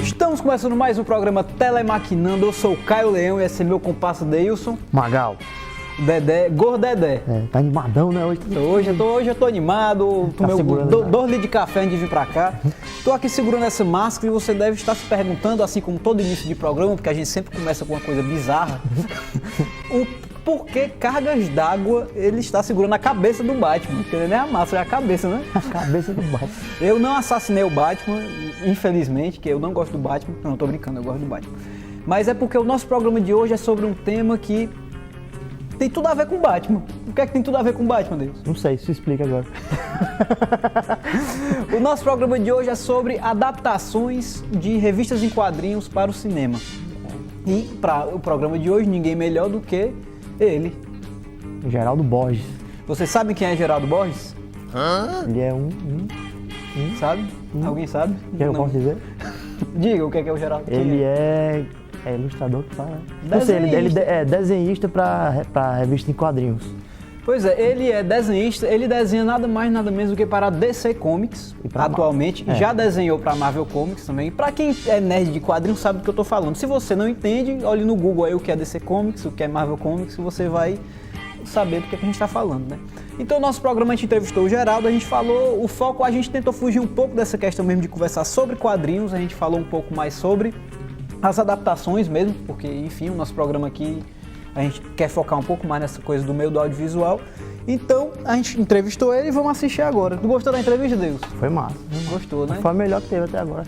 Estamos começando mais um programa Telemaquinando. Eu sou o Caio Leão e esse é meu compasso Deilson. Magal. Dedé, Gordedé. Tá animadão, né? Hoje eu tô animado, tomei 2 litros de café antes de vir pra cá. Tô aqui segurando essa máscara e você deve estar se perguntando, assim como todo início de programa, porque a gente sempre começa com uma coisa bizarra, o porquê cargas d'água ele está segurando a cabeça do Batman. Porque não é a máscara, é a cabeça, né? A cabeça do Batman. Eu não assassinei o Batman, infelizmente, que eu não gosto do Batman. Não, tô brincando, eu gosto do Batman. Mas é porque o nosso programa de hoje é sobre um tema que tem tudo a ver com o Batman. O que é que tem tudo a ver com o Batman, Deus? Não sei, isso explica agora. O nosso programa de hoje é sobre adaptações de revistas em quadrinhos para o cinema. E para o programa de hoje, ninguém melhor do que ele. Geraldo Borges. Vocês sabem quem é Geraldo Borges? Ele é Sabe? Alguém sabe? Eu posso dizer? Diga o que é o Geraldo. Ele é ilustrador que fala. Não sei, ele é desenhista pra revista em quadrinhos. Pois é, ele é desenhista, ele desenha nada mais nada menos do que para a DC Comics, atualmente, já desenhou para a Marvel Comics também. Para quem é nerd de quadrinhos sabe do que eu tô falando. Se você não entende, olhe no Google aí o que é DC Comics, o que é Marvel Comics, e você vai saber do que a gente está falando, né? Então, nosso programa a gente entrevistou o Geraldo, a gente falou, o foco, a gente tentou fugir um pouco dessa questão mesmo de conversar sobre quadrinhos, a gente falou um pouco mais sobre as adaptações mesmo, porque, enfim, o nosso programa aqui, a gente quer focar um pouco mais nessa coisa do meio do audiovisual. Então, a gente entrevistou ele e vamos assistir agora. Tu gostou da entrevista, Deus? Foi massa. Gostou, né? Foi a melhor que teve até agora.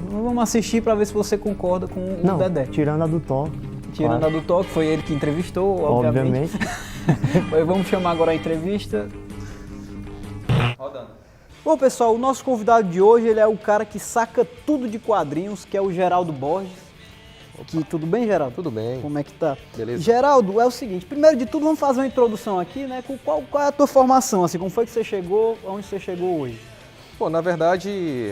Vamos assistir para ver se você concorda com o Dedé. Tirando a do Thor. Tirando a do Thor, que foi ele que entrevistou, obviamente. Vamos chamar agora a entrevista. Rodando. Bom, pessoal, o nosso convidado de hoje, ele é o cara que saca tudo de quadrinhos, que é o Geraldo Borges. Tudo bem, Geraldo? Tudo bem. Como é que tá? Beleza. Geraldo, é o seguinte, primeiro de tudo, vamos fazer uma introdução aqui, né? Qual é a tua formação, assim, como foi que você chegou, onde você chegou hoje? Pô, na verdade,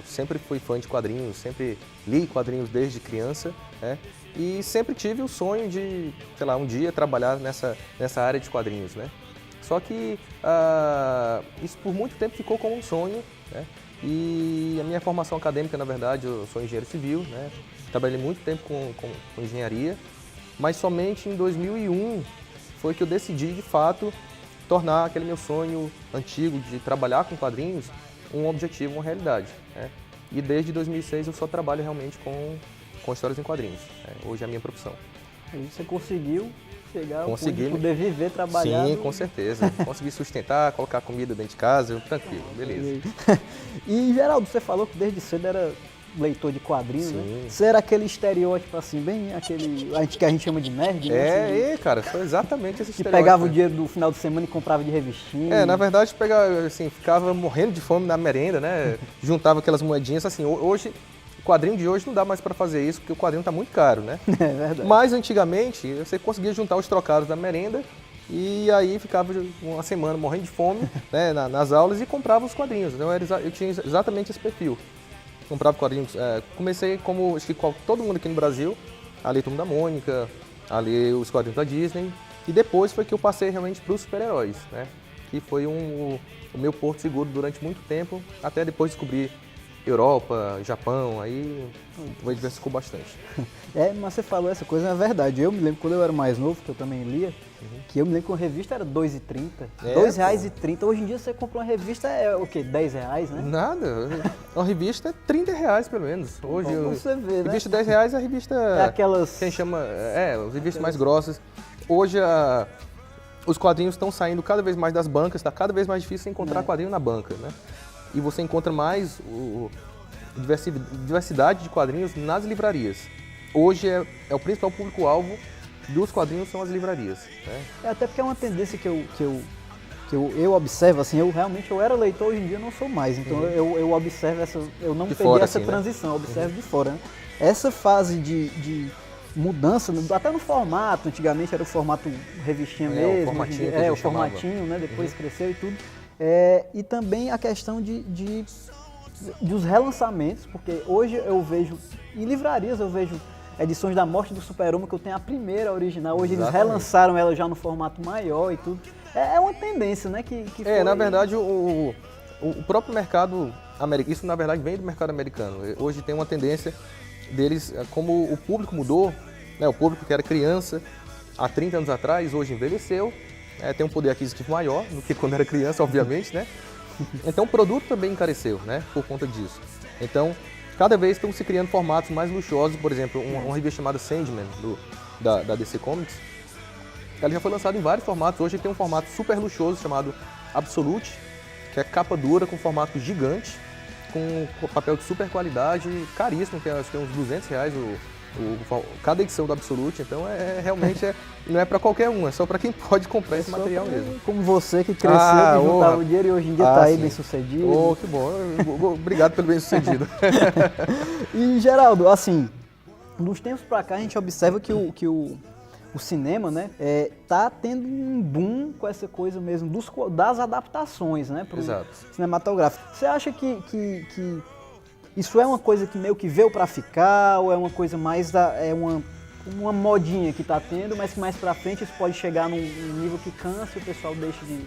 sempre fui fã de quadrinhos, sempre li quadrinhos desde criança, né? E sempre tive o sonho de, sei lá, um dia trabalhar nessa área de quadrinhos, né? Só que isso por muito tempo ficou como um sonho, né? E a minha formação acadêmica, na verdade, eu sou engenheiro civil, né? Trabalhei muito tempo com engenharia, mas somente em 2001 foi que eu decidi, de fato, tornar aquele meu sonho antigo de trabalhar com quadrinhos um objetivo, uma realidade, né? E desde 2006 eu só trabalho realmente com histórias em quadrinhos, né? Hoje é a minha profissão. Aí você conseguiu chegar ao ponto Consegui de poder viver, trabalhar. Sim, com certeza. Consegui sustentar, colocar comida dentro de casa, tranquilo, beleza. E, Geraldo, você falou que desde cedo era leitor de quadrinhos, Sim. né? Você era aquele estereótipo assim, bem aquele que a gente chama de nerd, né? Assim, Cara, foi exatamente esse que estereótipo. pegava o dinheiro do final de semana e comprava de revistinha. Na verdade, ficava morrendo de fome na merenda, né? Juntava aquelas moedinhas, assim, hoje, o quadrinho de hoje não dá mais para fazer isso, porque o quadrinho tá muito caro, né? É verdade. Mas antigamente, você conseguia juntar os trocados da merenda e aí ficava uma semana morrendo de fome, né, nas aulas e comprava os quadrinhos. Então, eu tinha exatamente esse perfil. Comprava quadrinhos, comecei como, acho que todo mundo aqui no Brasil, a ler Turma da Mônica, a ler os quadrinhos da Disney, e depois foi que eu passei realmente para os super-heróis, né? Que foi o meu porto seguro durante muito tempo, até depois descobrir Europa, Japão, aí diversificou bastante. Mas você falou essa coisa, é verdade. Eu me lembro quando eu era mais novo, que eu também lia, que eu me lembro que uma revista era R$2,30. R$2,30. Hoje em dia você compra uma revista, é o quê? R$10, né? Nada. Uma revista é R$30 pelo menos. Hoje você vê, né? Revista R$10 é a revista. É aquelas. Quem chama. As revistas mais grossas. Hoje os quadrinhos estão saindo cada vez mais das bancas, está cada vez mais difícil encontrar quadrinho na banca, né? E você encontra mais diversidade de quadrinhos nas livrarias. Hoje é o principal público-alvo dos quadrinhos são as livrarias, né? Até porque é uma tendência que eu observo, assim, eu era leitor, hoje em dia eu não sou mais, então eu observo eu não peguei essa transição, eu observo de fora, né? Essa fase de mudança, até no formato. Antigamente era o formato revistinha mesmo. O formatinho que a o gente chamava. formatinho, né? Depois cresceu e tudo. E também a questão dos relançamentos, porque hoje eu vejo, em livrarias eu vejo edições da Morte do Super-Homem, que eu tenho a primeira original. Hoje eles relançaram ela já no formato maior e tudo. É uma tendência, né? Que foi... Na verdade, o próprio mercado americano, isso na verdade vem do mercado americano. Hoje tem uma tendência deles, como o público mudou, né, o público que era criança há 30 anos atrás, hoje envelheceu, tem um poder aquisitivo maior do que quando era criança, obviamente, né? Então o produto também encareceu, né, por conta disso. Então, cada vez estão se criando formatos mais luxuosos, por exemplo, uma revista chamada Sandman, da DC Comics. Ela já foi lançada em vários formatos. Hoje tem um formato super luxuoso chamado Absolute, que é capa dura com formato gigante, com papel de super qualidade, caríssimo, que acho que é uns R$200 cada edição do Absolute. Então realmente não é para qualquer um, é só para quem pode comprar esse material mesmo. Como você que cresceu, que juntava o dinheiro e hoje em dia está aí sim. bem sucedido. Que bom, obrigado pelo bem sucedido. E Geraldo, assim, dos tempos para cá a gente observa que o cinema, né, tá tendo um boom com essa coisa mesmo das adaptações, né, pro cinematográfico. Você acha que isso é uma coisa que meio que veio para ficar, ou é uma coisa mais uma modinha que tá tendo, mas que mais para frente isso pode chegar num nível que cansa e o pessoal deixa de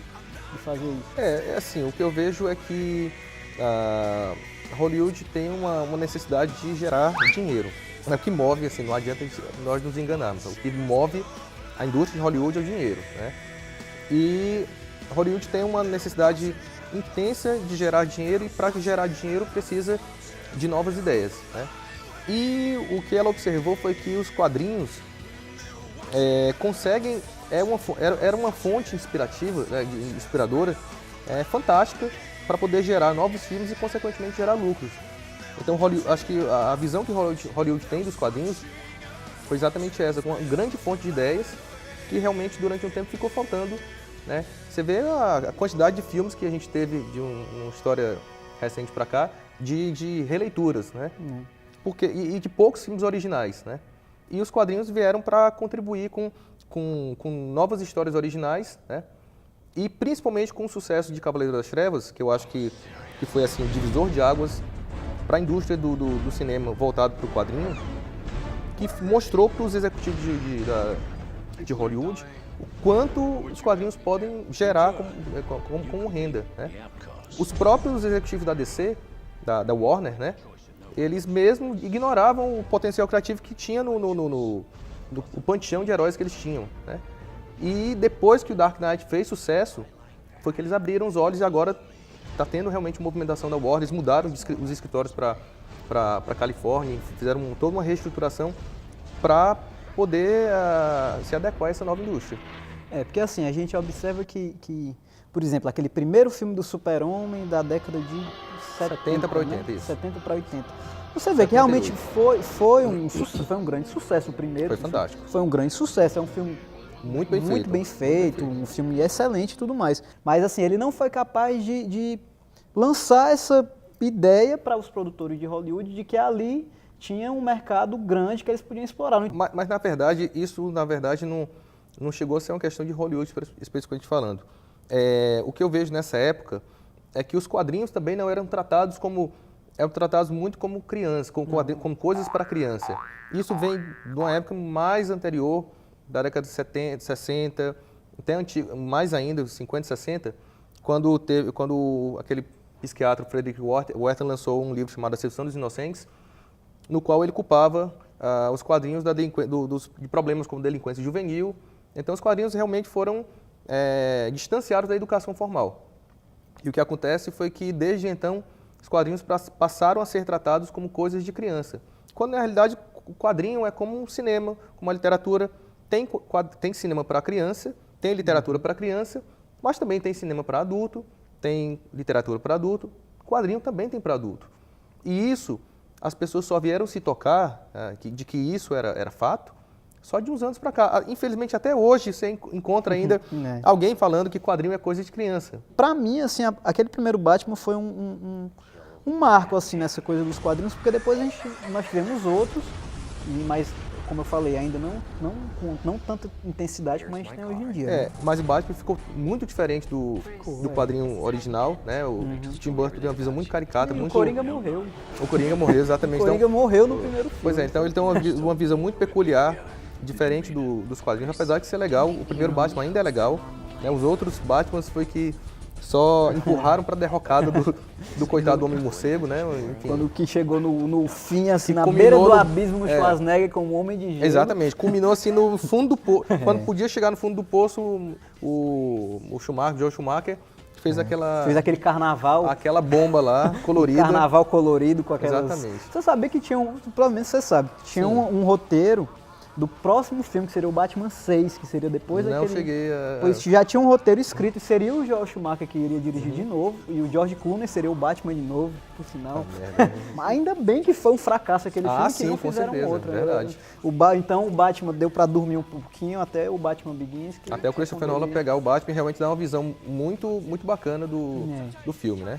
fazer isso? Assim, o que eu vejo é que Hollywood tem uma necessidade de gerar dinheiro. O que move, assim, não adianta nós nos enganarmos. O que move a indústria de Hollywood é o dinheiro, né? E Hollywood tem uma necessidade intensa de gerar dinheiro, e para gerar dinheiro precisa de novas ideias, né? E o que ela observou foi que os quadrinhos conseguem, era uma fonte inspirativa, né, inspiradora, fantástica, para poder gerar novos filmes e, consequentemente, gerar lucros. Então, acho que a visão que Hollywood tem dos quadrinhos foi exatamente essa, com uma grande fonte de ideias que realmente durante um tempo ficou faltando, né? Você vê a quantidade de filmes que a gente teve de uma história recente para cá, de releituras, né? E de poucos filmes originais, né? E os quadrinhos vieram para contribuir com novas histórias originais, né? E principalmente com o sucesso de Cavaleiro das Trevas, que eu acho que foi assim, o divisor de águas para a indústria do cinema voltado para o quadrinho, que mostrou para os executivos de Hollywood o quanto os quadrinhos podem gerar como renda, né? Os próprios executivos da DC, da Warner, né, eles mesmo ignoravam o potencial criativo que tinha no panteão de heróis que eles tinham, né? E depois que o Dark Knight fez sucesso, foi que eles abriram os olhos e agora está tendo realmente movimentação da Warner. Eles mudaram os escritórios para Califórnia, fizeram toda uma reestruturação para poder se adequar a essa nova indústria. Porque assim, a gente observa que, por exemplo, aquele primeiro filme do Super-Homem da década de 70 para 80, né? isso. 70 para 80. Você vê que realmente foi um grande sucesso o primeiro. Foi fantástico. Foi um grande sucesso, é um filme muito bem feito, um filme excelente e tudo mais. Mas assim, ele não foi capaz de lançar essa ideia para os produtores de Hollywood de que ali tinha um mercado grande que eles podiam explorar. Mas na verdade, isso não chegou a ser uma questão de Hollywood especificamente falando. O que eu vejo nessa época é que os quadrinhos também não eram tratados muito como criança, como coisas para criança. Isso vem de uma época mais anterior, da década de 70, 60, até mais ainda, 50, 60, quando aquele psiquiatra Frederick Wertham lançou um livro chamado A Sedução dos Inocentes, no qual ele culpava os quadrinhos de problemas como delinquência juvenil. Então os quadrinhos realmente foram distanciados da educação formal. E o que acontece foi que, desde então, os quadrinhos passaram a ser tratados como coisas de criança. Quando, na realidade, o quadrinho é como um cinema, como uma literatura. Tem cinema para criança, tem literatura para criança, mas também tem cinema para adulto, tem literatura para adulto, quadrinho também tem para adulto. E isso, as pessoas só vieram se tocar de que isso era fato só de uns anos para cá. Infelizmente, até hoje, você encontra ainda alguém falando que quadrinho é coisa de criança. Para mim, assim, aquele primeiro Batman foi um marco assim, nessa coisa dos quadrinhos, porque depois nós tivemos outros, mas como eu falei, ainda não tanta intensidade como a gente tem hoje em dia. É, mas o Batman ficou muito diferente do quadrinho original, né? O Tim Burton tem uma visão muito caricata, E muito... o Coringa morreu. O Coringa morreu, exatamente. O Coringa morreu no primeiro filme. Pois é, então ele tem uma visão muito peculiar, diferente dos quadrinhos, apesar de ser legal. O primeiro Batman ainda é legal, né? Os outros Batmans foi que só empurraram para a derrocada do coitado do Homem-Morcego, né? Enfim. Quando que chegou no fim, assim, E na beira culminou do no- abismo, no Schwarzenegger como Homem de Gelo. Exatamente, culminou assim no fundo do poço. Quando podia chegar no fundo do poço, o Joe Schumacher fez Fez aquele carnaval. aquela bomba lá, colorida. Carnaval colorido com aquelas... Exatamente. Você sabia que tinha provavelmente você sabe, tinha um roteiro do próximo filme, que seria o Batman 6, que seria depois Não daquele... cheguei a... Pois já tinha um roteiro escrito e seria o Joel Schumacher que iria dirigir de novo, e o George Clooney seria o Batman de novo, por sinal. merda. Mas ainda bem que foi um fracasso aquele filme, que sim, não com fizeram certeza, outro. verdade. Então o Batman deu pra dormir um pouquinho até o Batman Begins. Até o Christopher Nolan pegar o Batman e realmente dar uma visão muito, muito bacana do filme, né?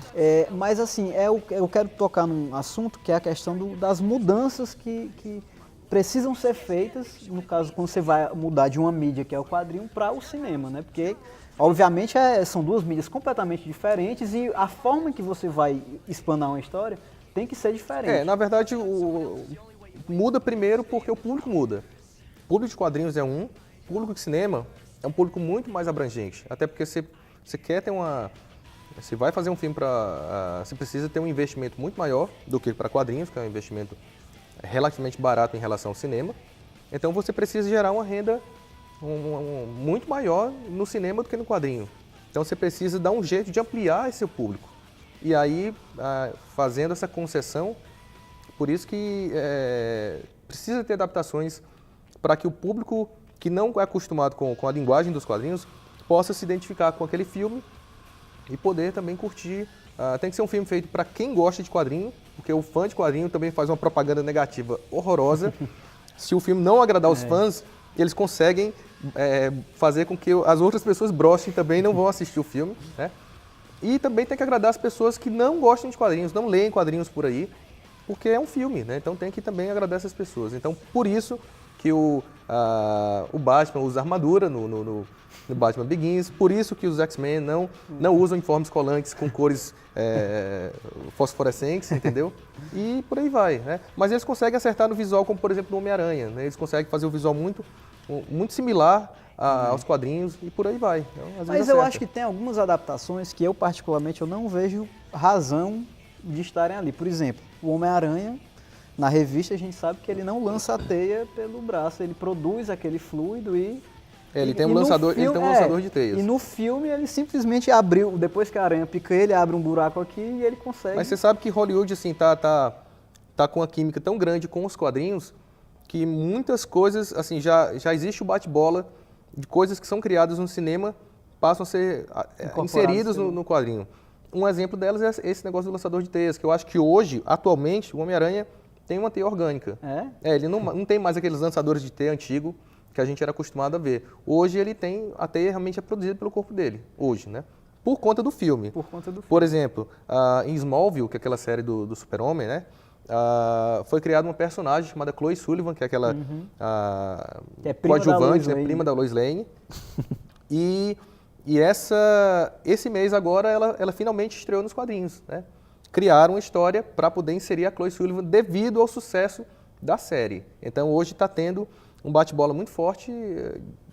Mas assim, eu quero tocar num assunto que é a questão das mudanças que precisam ser feitas, no caso, quando você vai mudar de uma mídia, que é o quadrinho, para o cinema, né? Porque, obviamente, são duas mídias completamente diferentes e a forma que você vai explanar uma história tem que ser diferente. Na verdade, muda primeiro porque o público muda. O público de quadrinhos é um, o público de cinema é um público muito mais abrangente. Até porque você quer ter você vai fazer um filme você precisa ter um investimento muito maior do que para quadrinhos, que é um investimento relativamente barato em relação ao cinema. Então você precisa gerar uma renda muito maior no cinema do que no quadrinho. Então você precisa dar um jeito de ampliar esse seu público. E aí, fazendo essa concessão, por isso que precisa ter adaptações para que o público que não é acostumado com a linguagem dos quadrinhos possa se identificar com aquele filme e poder também curtir. Tem que ser um filme feito para quem gosta de quadrinho, porque o fã de quadrinho também faz uma propaganda negativa horrorosa. Se o filme não agradar os fãs, eles conseguem fazer com que as outras pessoas brochem também e não vão assistir o filme, né? E também tem que agradar as pessoas que não gostam de quadrinhos, não leem quadrinhos por aí, porque é um filme, né? Então tem que também agradar essas pessoas. Então, por isso que o Batman usa armadura no Batman Begins, por isso que os X-Men não usam uniformes colantes com cores fosforescentes, entendeu? E por aí vai, né? Mas eles conseguem acertar no visual, como por exemplo no Homem-Aranha, né? Eles conseguem fazer o visual muito similar aos quadrinhos e por aí vai. Então, às vezes Mas eu acerta. acho que tem algumas adaptações que eu particularmente eu não vejo razão de estarem ali. Por exemplo, o Homem-Aranha, na revista a gente sabe que ele não lança a teia pelo braço, ele produz aquele fluido e... Ele tem e um no lançador, filme- ele tem um lançador de teias. E no filme ele simplesmente abriu, depois que a aranha pica ele, abre um buraco aqui e ele consegue... Mas você sabe que Hollywood assim tá com uma química tão grande com os quadrinhos que muitas coisas, assim, já existe o bate-bola de coisas que são criadas no cinema passam a ser inseridas no quadrinho. Um exemplo delas é esse negócio do lançador de teias, que eu acho que hoje, atualmente, o Homem-Aranha tem uma teia orgânica. Ele não tem mais aqueles lançadores de teia antigo que a gente era acostumado a ver. Hoje ele tem, a teia realmente é produzida pelo corpo dele, hoje, né? Por conta do filme. Por conta do filme. Por exemplo, em Smallville, que é aquela série do Super-Homem, né? Foi criada uma personagem chamada Chloe Sullivan, que é aquela Que é prima da coadjuvante, Lois né? Lane. Prima da Lois Lane. E esse mês agora ela finalmente estreou nos quadrinhos, né? Criaram uma história para poder inserir a Chloe Sullivan devido ao sucesso da série. Então hoje está tendo um bate-bola muito forte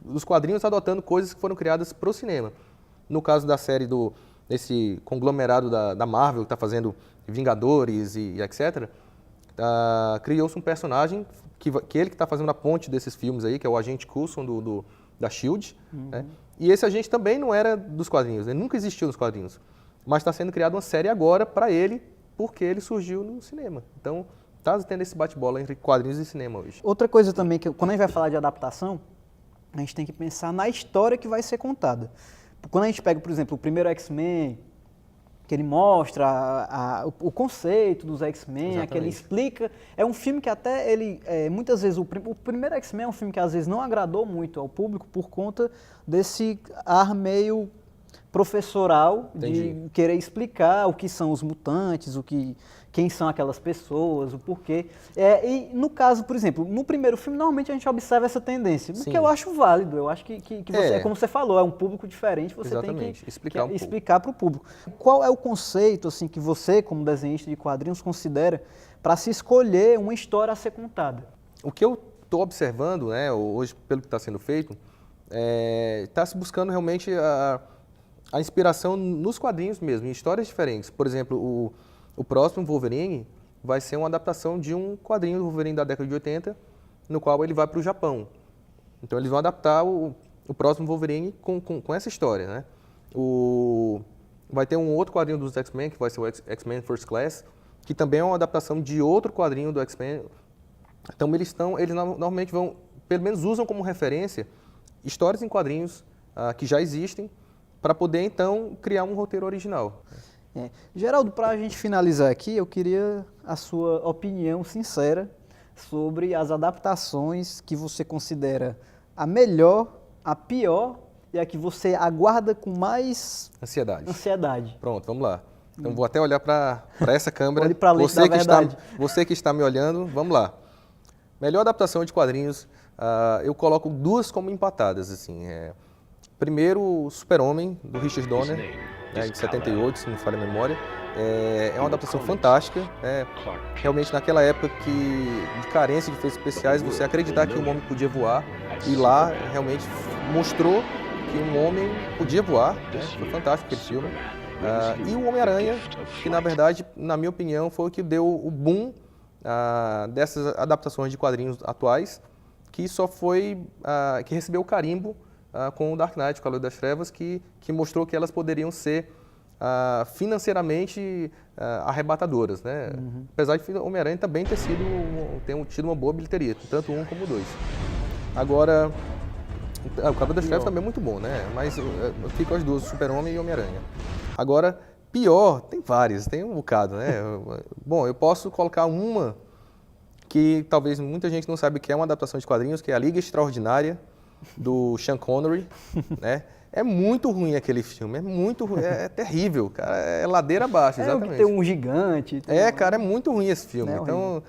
dos quadrinhos adotando coisas que foram criadas para o cinema. No caso da série desse conglomerado da Marvel que está fazendo Vingadores e etc., criou-se um personagem que ele que está fazendo a ponte desses filmes aí, que é o agente Coulson da S.H.I.E.L.D., né? E esse agente também não era dos quadrinhos, ele nunca existiu nos quadrinhos, mas está sendo criada uma série agora para ele, porque ele surgiu no cinema. Então, está tendo esse bate-bola entre quadrinhos e cinema hoje. Outra coisa também, que quando a gente vai falar de adaptação, a gente tem que pensar na história que vai ser contada. Quando a gente pega, por exemplo, o primeiro X-Men, que ele mostra o conceito dos X-Men, que ele explica, é um filme que até ele, muitas vezes, o primeiro X-Men é um filme que às vezes não agradou muito ao público por conta desse ar meio professoral de Entendi. querer explicar o que são os mutantes, quem são aquelas pessoas, o porquê. E no caso, por exemplo, no primeiro filme, normalmente a gente observa essa tendência, o Sim. que eu acho válido. Eu acho que você, É. como você falou, é um público diferente, você Exatamente, tem que explicar um pouco. explicar para o público. Qual é o conceito assim que você, como desenhista de quadrinhos, considera para se escolher uma história a ser contada? O que eu estou observando, né, hoje, pelo que está sendo feito, está se buscando realmente a inspiração nos quadrinhos mesmo, em histórias diferentes. Por exemplo, o próximo Wolverine vai ser uma adaptação de um quadrinho do Wolverine da década de 80, no qual ele vai para o Japão. Então eles vão adaptar o próximo Wolverine com essa história, né? Vai ter um outro quadrinho dos X-Men, que vai ser o X-Men First Class, que também é uma adaptação de outro quadrinho do X-Men. Então eles normalmente vão, pelo menos usam como referência, histórias em quadrinhos que já existem, para poder então criar um roteiro original. Geraldo, para a gente finalizar aqui, eu queria a sua opinião sincera sobre as adaptações que você considera a melhor, a pior e a que você aguarda com mais ansiedade. Pronto, vamos lá. Então vou até olhar para essa câmera. Olhe pra lente da verdade. Você que está me olhando, vamos lá. Melhor adaptação de quadrinhos, eu coloco duas como empatadas, assim. Primeiro, o Super-Homem, do Richard Donner, de 78, se não me falha a memória. É uma adaptação fantástica. Realmente, naquela época de carência de efeitos especiais, você acreditar que um homem podia voar. E lá, realmente, mostrou que um homem podia voar. Foi fantástico aquele filme. E o Homem-Aranha, que, na verdade, na minha opinião, foi o que deu o boom dessas adaptações de quadrinhos atuais, que que recebeu o carimbo com o Dark Knight, o Cavaleiro das Trevas, que mostrou que elas poderiam ser financeiramente arrebatadoras, né? Apesar de o Homem-Aranha também ter tido uma boa bilheteria, tanto um como o dois. Agora, o Cavaleiro das Trevas também é muito bom, né? Mas eu fico com as duas, Super-Homem e Homem-Aranha. Agora, pior, tem várias, tem um bocado, né? Bom, eu posso colocar uma que talvez muita gente não saiba que é uma adaptação de quadrinhos, que é a Liga Extraordinária, do Sean Connery, né? É muito ruim aquele filme, é muito ruim, é terrível, cara, é ladeira abaixo, exatamente. Tem um gigante. Cara, é muito ruim esse filme, então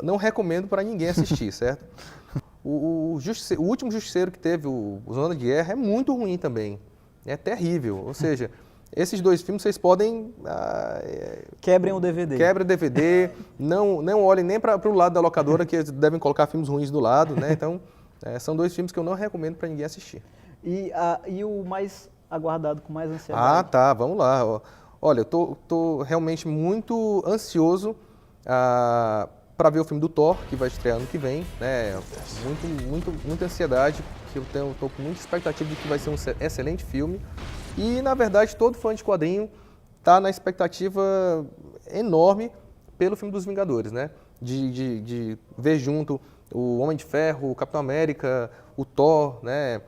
não recomendo para ninguém assistir, certo? O último Justiceiro que teve, o Zona de Guerra, é muito ruim também, é terrível, ou seja, esses dois filmes vocês podem... Quebrem o DVD. Quebra o DVD, não olhem nem para o lado da locadora, que eles devem colocar filmes ruins do lado, né? Então, são dois filmes que eu não recomendo para ninguém assistir. E o mais aguardado com mais ansiedade? Tá, vamos lá. Olha, eu tô realmente muito ansioso para ver o filme do Thor, que vai estrear ano que vem, né? Muita ansiedade, que eu tô com muita expectativa de que vai ser um excelente filme. E, na verdade, todo fã de quadrinho está na expectativa enorme pelo filme dos Vingadores, né? De ver junto o Homem de Ferro, o Capitão América, o Thor, né?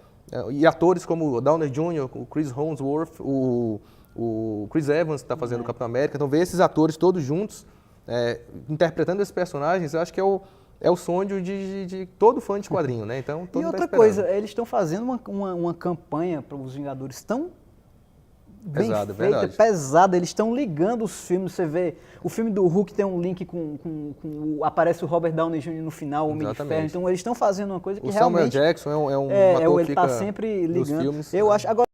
E atores como o Downey Jr., o Chris Hemsworth, o Chris Evans está fazendo o Capitão América. Então, ver esses atores todos juntos, interpretando esses personagens, eu acho que é o sonho de todo fã de quadrinho, né? Então, todo E mundo tá outra coisa, eles estão fazendo uma campanha para os Vingadores tão bem Pesado, feita, verdade. pesada. Eles estão ligando os filmes. Você vê, o filme do Hulk tem um link aparece o Robert Downey Jr. no final, o Homem de Ferro. Então eles estão fazendo uma coisa que o realmente... Samuel Jackson é um ator que ele fica tá sempre nos ligando. filmes. Eu acho... Agora,